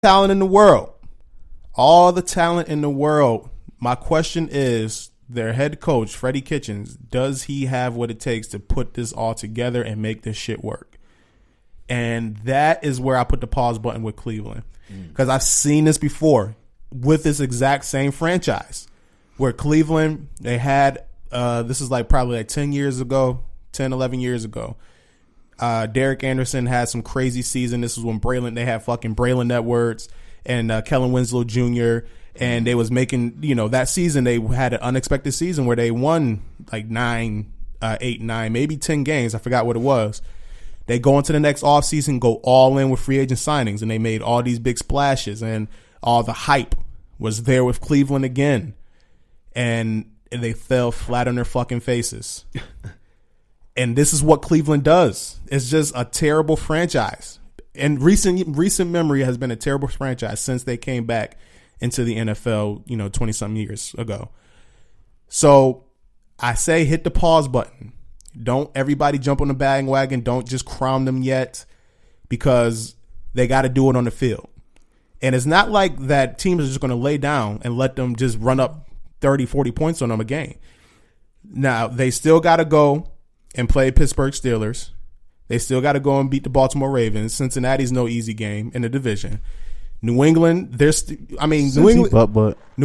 talent in the world. All the talent in the world. My question is, their head coach, Freddie Kitchens, does he have what it takes to put this all together and make this shit work? And that is where I put the pause button with Cleveland. Because I've seen this before with this exact same franchise. Where Cleveland, they had, this is like probably like 10, 11 years ago. Derek Anderson had some crazy season. This was when they had fucking Braylon Edwards and Kellen Winslow Jr. And they was making, that season they had an unexpected season where they won like 8, 9, maybe 10 games. I forgot what it was. They go into the next offseason, go all in with free agent signings, and they made all these big splashes, and all the hype was there with Cleveland again. And they fell flat on their fucking faces. And this is what Cleveland does. It's just a terrible franchise. And recent memory has been a terrible franchise since they came back into the NFL, 20-something years ago. So I say hit the pause button. Don't everybody jump on the bandwagon. Don't just crown them yet, because they got to do it on the field. And it's not like that teams are just going to lay down and let them just run up 30, 40 points on them a game. Now, they still got to go and play Pittsburgh Steelers. They still got to go and beat the Baltimore Ravens. Cincinnati's no easy game in the division. New England, New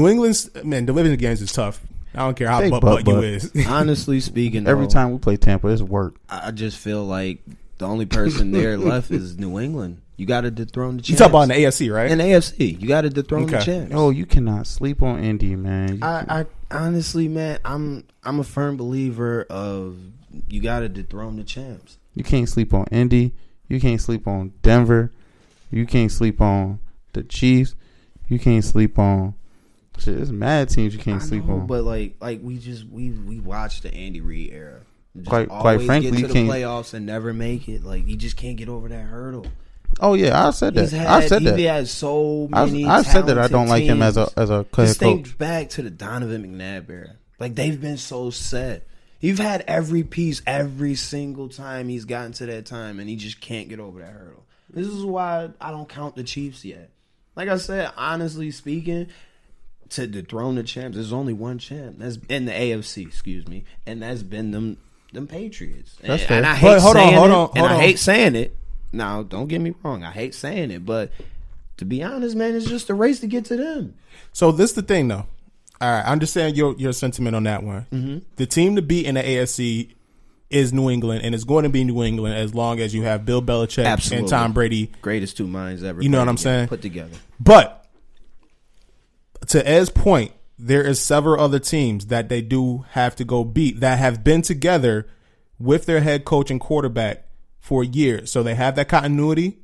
England's, man, division games is tough. I don't care how butt you is. Honestly speaking, every time we play Tampa, it's work. I just feel like the only person there left is New England. You got to dethrone the champs. You talk about in the AFC, right? In the AFC, you got to dethrone the champs. Oh, you cannot sleep on Indy, man. I honestly, man, I'm a firm believer of you got to dethrone the champs. You can't sleep on Indy. You can't sleep on Denver. You can't sleep on the Chiefs. You can't sleep on. Shit, there's mad teams you can't sleep on. But like we watched the Andy Reid era. Quite frankly, get to you the can't playoffs and never make it. Like, you just can't get over that hurdle. Oh yeah, I said that. He had so many. I said that I don't like him as a head coach. Just think back to the Donovan McNabb era. Like, they've been so set. You've had every piece every single time he's gotten to that time, and he just can't get over that hurdle. This is why I don't count the Chiefs yet. Like I said, honestly speaking, to dethrone the champs, there's only one champ. That's in the AFC, excuse me, and that's been them Patriots. That's fair. And I hate I hate saying it. Now, don't get me wrong, I hate saying it, but to be honest, man, it's just a race to get to them. So this is the thing, though. All right, I understand your sentiment on that one. Mm-hmm. The team to beat in the AFC is New England, and it's going to be New England as long as you have Bill Belichick and Tom Brady. Greatest two minds ever. You know what I'm saying? Put together. But to Ed's point, there is several other teams that they do have to go beat that have been together with their head coach and quarterback for years. So they have that continuity.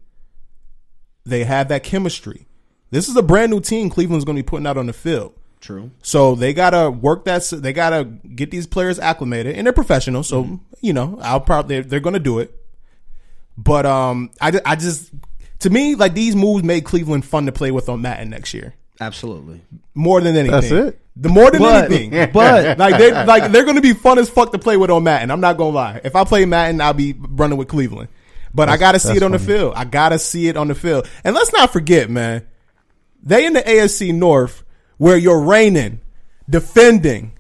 They have that chemistry. This is a brand new team Cleveland's going to be putting out on the field. True. So they gotta work that. They gotta get these players acclimated, and they're professional. So they're gonna do it. But I just, to me, like, these moves made Cleveland fun to play with on Madden next year. Absolutely. More than anything. That's it. More than anything. But they're gonna be fun as fuck to play with on Madden. I'm not gonna lie. If I play Madden, I'll be running with Cleveland. But I gotta see it on the field. I gotta see it on the field. And let's not forget, man, they in the AFC North, where you're reigning, defending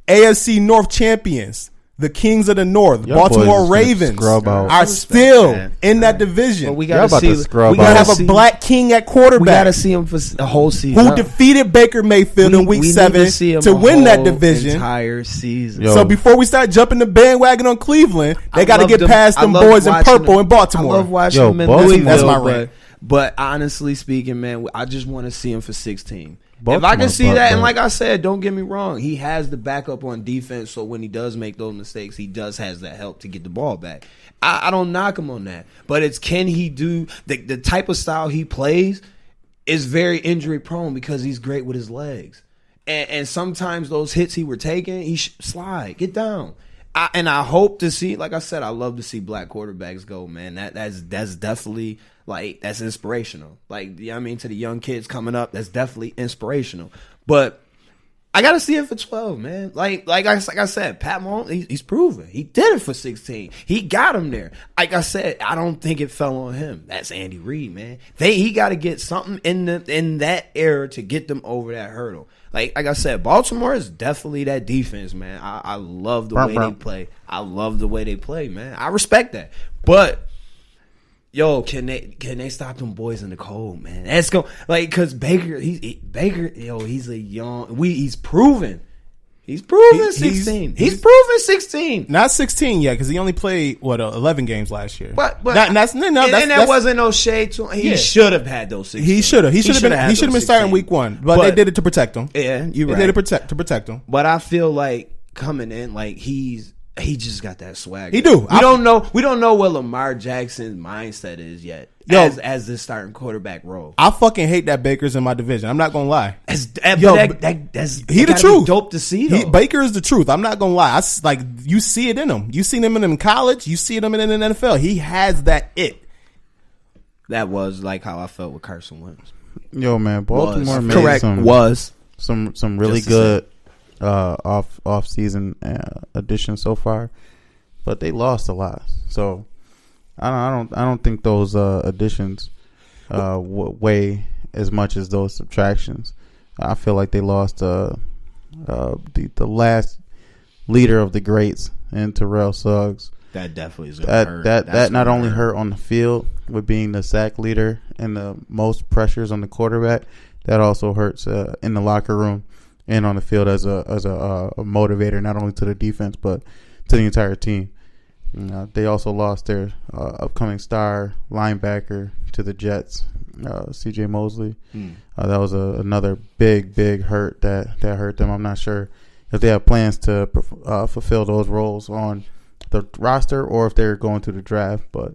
AFC North champions, the Kings of the North, Baltimore Ravens, are still in that division. But we got to see. We got to have a black king at quarterback. We got to see him for a whole season. Who defeated Baker Mayfield in Week 7 to win that division. Entire season. So before we start jumping the bandwagon on Cleveland, they got to get past them boys in purple in Baltimore. I love watching them in Louisville. That's my rant. But honestly speaking, man, I just want to see him for 16. If I can see that, and like I said, don't get me wrong, he has the backup on defense, so when he does make those mistakes, he does has that help to get the ball back. I don't knock him on that, but it's, can he do the type of style he plays is very injury prone because he's great with his legs, and sometimes those hits he were taking, he slide, get down. I hope to see, like I said, I love to see black quarterbacks go, man. That's definitely, like, that's inspirational. Like, you know what I mean, to the young kids coming up, that's definitely inspirational. But I gotta see it for 12, man. Like I said, Pat Mahomes, he's proven. He did it for 16. He got him there. Like I said, I don't think it fell on him. That's Andy Reid, man. He got to get something in that era to get them over that hurdle. Like I said, Baltimore is definitely that defense, man. I love the way they play. I love the way they play, man. I respect that. But yo, can they stop them boys in the cold, man? Let's go. Like, cause Baker, he's a young. He's proven. He's proven 16. He's proven 16. Not 16 yet, because he only played 11 games last year. But that wasn't no shade to him. He should have had those 16. He should have. He should have been starting week 1. But they did it to protect him. Yeah, you're right. They did it to protect him. But I feel like coming in, like he just got that swag. He do. We don't know what Lamar Jackson's mindset is yet. As the starting quarterback role. I fucking hate that Baker's in my division. I'm not gonna lie. That's he the truth. Dope to see though. Baker is the truth. I'm not gonna lie. You see it in him. You seen him in college. You see him in the NFL. He has that it. That was like how I felt with Carson Wentz. Yo, man, Baltimore made some really good off season additions so far, but they lost a lot. So I don't think those additions weigh as much as those subtractions. I feel like they lost the last leader of the greats in Terrell Suggs. That definitely is gonna hurt. That not only hurt on the field with being the sack leader and the most pressures on the quarterback, that also hurts in the locker room and on the field as a motivator, not only to the defense but to the entire team. They also lost their upcoming star linebacker to the Jets, C.J. Mosley. That was another big hurt that hurt them. I'm not sure if they have plans to fulfill those roles on the roster or if they're going to the draft. But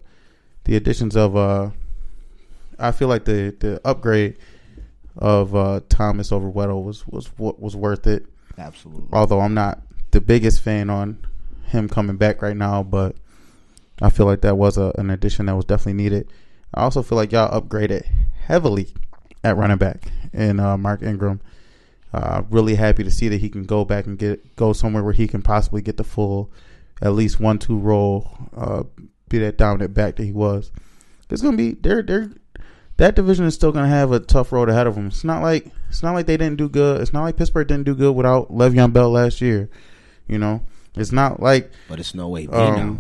the additions of I feel like the upgrade of Thomas over Weddle was worth it. Absolutely. Although I'm not the biggest fan on him coming back right now, but I feel like that was an addition that was definitely needed. I also feel like y'all upgraded heavily at running back in Mark Ingram. Really happy to see that he can go back and go somewhere where he can possibly get the full at least 1-2 role, be that dominant back that he was. It's gonna be that division is still gonna have a tough road ahead of them. It's not like they didn't do good. It's not like Pittsburgh didn't do good without Le'Veon Bell last year. You know, it's not like. But it's no way. Now.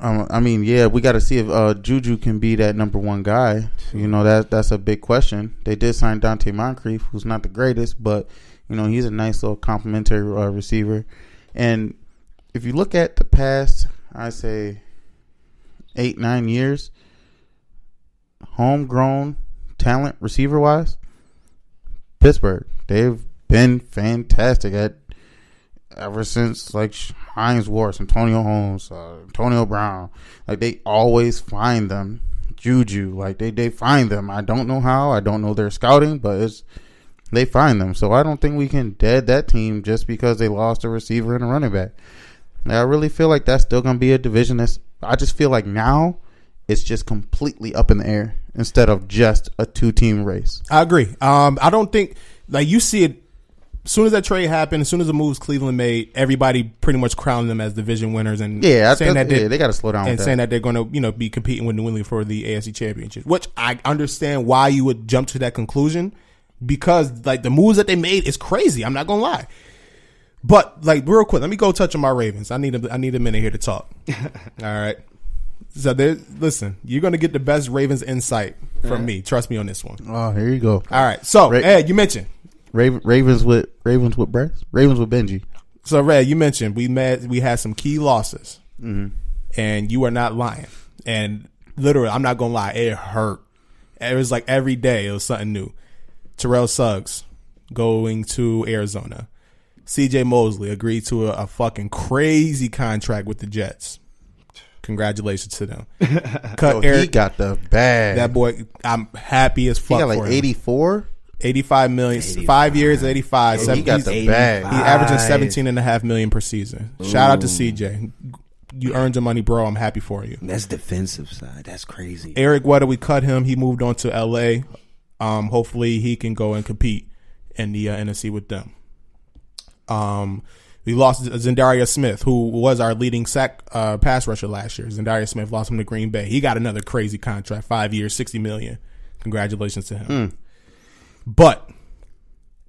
I mean, yeah, we got to see if Juju can be that number one guy. You know, that's a big question. They did sign Dante Moncrief, who's not the greatest, but you know he's a nice little complimentary receiver. And if you look at the past, I say 8-9 years, homegrown talent receiver wise, Pittsburgh, they've been fantastic at ever since like Hines Ward, Antonio Holmes, Antonio Brown. Like they always find them. Juju, like they find them. I don't know how. I don't know their scouting, but they find them. So I don't think we can dead that team just because they lost a receiver and a running back. I really feel like that's still going to be a division I just feel like now it's just completely up in the air instead of just a 2-team race. I agree. I don't think, like, you see it as soon as that trade happened, as soon as the moves Cleveland made, everybody pretty much crowned them as division winners. And they got to slow down and with saying that. that they're going to be competing with New England for the AFC Championship, which I understand why you would jump to that conclusion because like the moves that they made is crazy. I'm not going to lie. But like real quick, let me go touch on my Ravens. I need a minute here to talk. All right. So listen, you're gonna get the best Ravens insight from me. Trust me on this one. Oh, here you go. All right. So Ed, you mentioned Ravens with breasts? Ravens with Benji. So Red, you mentioned we had some key losses, and you are not lying. And literally, I'm not gonna lie, it hurt. It was like every day it was something new. Terrell Suggs going to Arizona. C.J. Mosley agreed to a fucking crazy contract with the Jets. Congratulations to them. He got the bag. That boy, I'm happy as fuck. He got like for him. 84? 85 million, 5 years, 85. He got the bag. He's averaging $17.5 million per season. Ooh. Shout out to CJ. You earned your money, bro. I'm happy for you. That's defensive side. That's crazy. Eric Weddle, we cut him. He moved on to LA. Hopefully he can go and compete in the NFC with them. We lost Zendarius Smith, who was our leading sack pass rusher last year. Zendarius Smith lost him to Green Bay. He got another crazy contract, 5 years, $60 million. Congratulations to him. But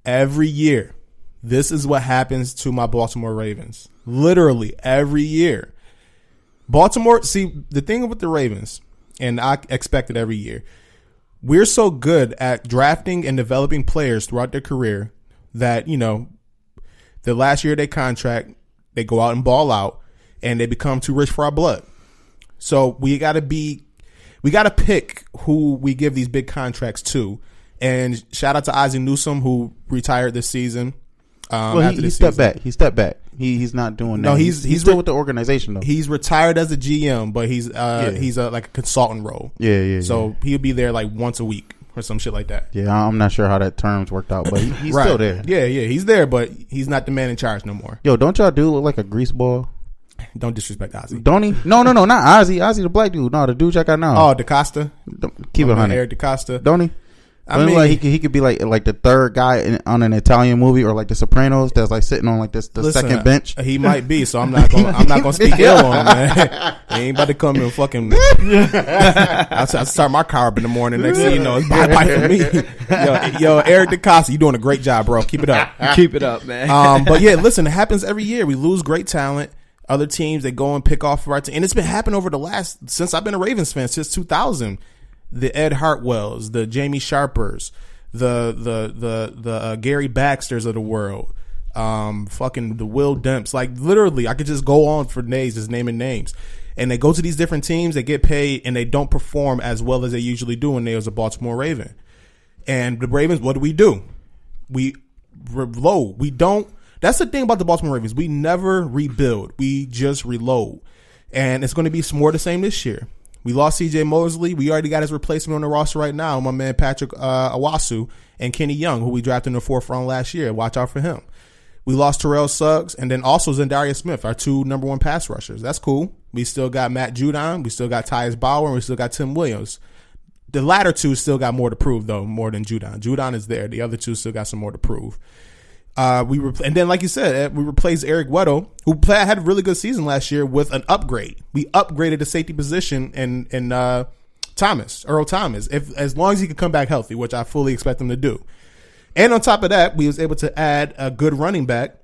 every year, this is what happens to my Baltimore Ravens. Literally every year. Baltimore, see, the thing with the Ravens, and I expect it every year, we're so good at drafting and developing players throughout their career that, you know, the last year of their contract, they go out and ball out, and they become too rich for our blood. So we got to pick who we give these big contracts to. And shout out to Ozzie Newsome, who retired this season. He stepped back. He's not doing that. No, he's still with the organization though. He's retired as a GM, but he's like a consultant role. Yeah. So he'll be there like once a week or some shit like that. Yeah, I'm not sure how that terms worked out, but he's still there. Yeah, he's there, but he's not the man in charge no more. Yo, don't y'all dude look like a grease ball? Don't disrespect Ozzy. Don't he? No, not Ozzy. Ozzy the black dude. No, the dude y'all got now. Oh, DaCosta. Keep it 100. Eric DaCosta. Don't he? I mean, like he could be like the third guy on an Italian movie, or like The Sopranos, that's like sitting on like the second bench. He might be, so I'm not gonna speak ill on him, man. He ain't about to come and fucking. I start my car up in the morning. Next thing you know, it's bye for me. Yo, Eric DaCosta, you doing a great job, bro. Keep it up. Keep it up, man. But yeah, listen, it happens every year. We lose great talent. Other teams, they go and pick off our team, and it's been happening over since I've been a Ravens fan, since 2000. The Ed Hartwells, the Jamie Sharpers, the Gary Baxters of the world, fucking the Will Demps. Like literally, I could just go on for days just naming names. And they go to these different teams, they get paid, and they don't perform as well as they usually do when they was a Baltimore Raven. And the Ravens, what do? We reload. We don't. That's the thing about the Baltimore Ravens. We never rebuild. We just reload. And it's going to be more the same this year. We lost C.J. Mosley. We already got his replacement on the roster right now, my man Patrick Awasu and Kenny Young, who we drafted in the 4th round last year. Watch out for him. We lost Terrell Suggs and then also Zendarius Smith, our 2 number 1 pass rushers. That's cool. We still got Matt Judon. We still got Tyus Bauer. And we still got Tim Williams. The latter 2 still got more to prove, though, more than Judon. Judon is there. The other 2 still got some more to prove. And then, like you said, we replaced Eric Weddle, who had a really good season last year, with an upgrade. We upgraded the safety position in Earl Thomas, as long as he could come back healthy, which I fully expect him to do. And on top of that, we was able to add a good running back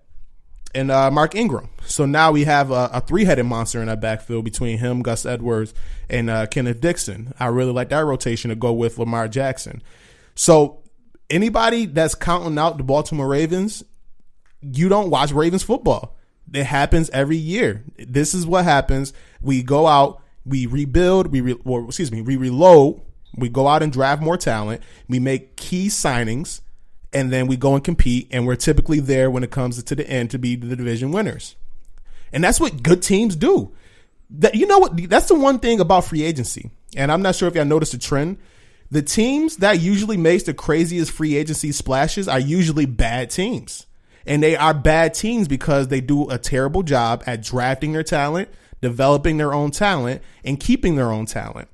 in Mark Ingram. So now we have a 3-headed monster in that backfield between him, Gus Edwards, and Kenneth Dixon. I really like that rotation to go with Lamar Jackson. So anybody that's counting out the Baltimore Ravens, you don't watch Ravens football. It happens every year. This is what happens. We go out, we rebuild, we reload, we go out and draft more talent, we make key signings, and then we go and compete, and we're typically there when it comes to the end to be the division winners. And that's what good teams do. You know what? That's the one thing about free agency, and I'm not sure if y'all noticed a trend. The teams that usually makes the craziest free agency splashes are usually bad teams. And they are bad teams because they do a terrible job at drafting their talent, developing their own talent, and keeping their own talent,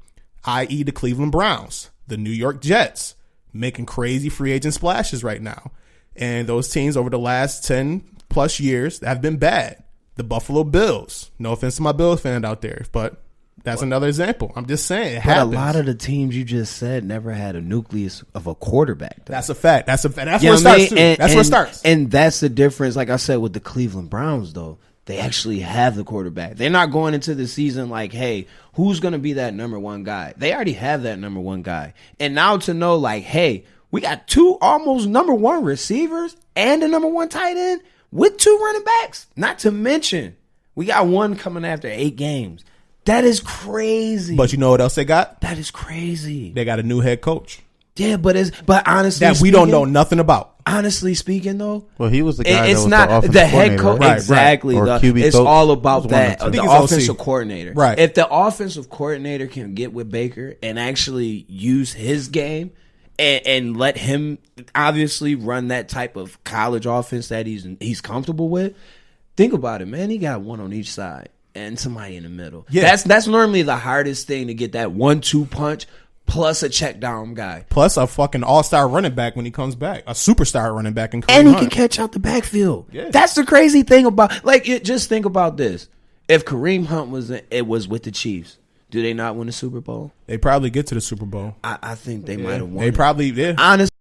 i.e. the Cleveland Browns, the New York Jets, making crazy free agent splashes right now. And those teams over the last 10 plus years have been bad. The Buffalo Bills, no offense to my Bills fan out there, but that's another example. I'm just saying it happens. But a lot of the teams you just said never had a nucleus of a quarterback, though. That's a fact. That's where it starts, too. That's where it starts. And that's the difference, like I said, with the Cleveland Browns, though. They actually have the quarterback. They're not going into the season like, hey, who's going to be that number 1 guy? They already have that number 1 guy. And now to know, like, hey, we got 2 almost number 1 receivers and a number 1 tight end with 2 running backs. Not to mention, we got 1 coming after 8 games. That is crazy. But you know what else they got? That is crazy. They got a new head coach. Yeah, but honestly, that we don't know nothing about. Honestly speaking, though, well, he was the guy. It's that was not the head coach, right? Exactly. Or QB it's coach. all about that. The offensive coordinator, right? If the offensive coordinator can get with Baker and actually use his game and let him obviously run that type of college offense that he's comfortable with, think about it, man. He got 1 on each side and somebody in the middle. Yeah, that's normally the hardest thing, to get that 1-2 punch. plus a check down guy, plus a fucking all-star running back when he comes back, a superstar running back, and he can catch out the backfield. Yeah. That's the crazy thing about just think about this. If Kareem Hunt was with the Chiefs, do they not win the Super Bowl? They probably get to the Super Bowl. I think they might have won. They probably did. Honestly.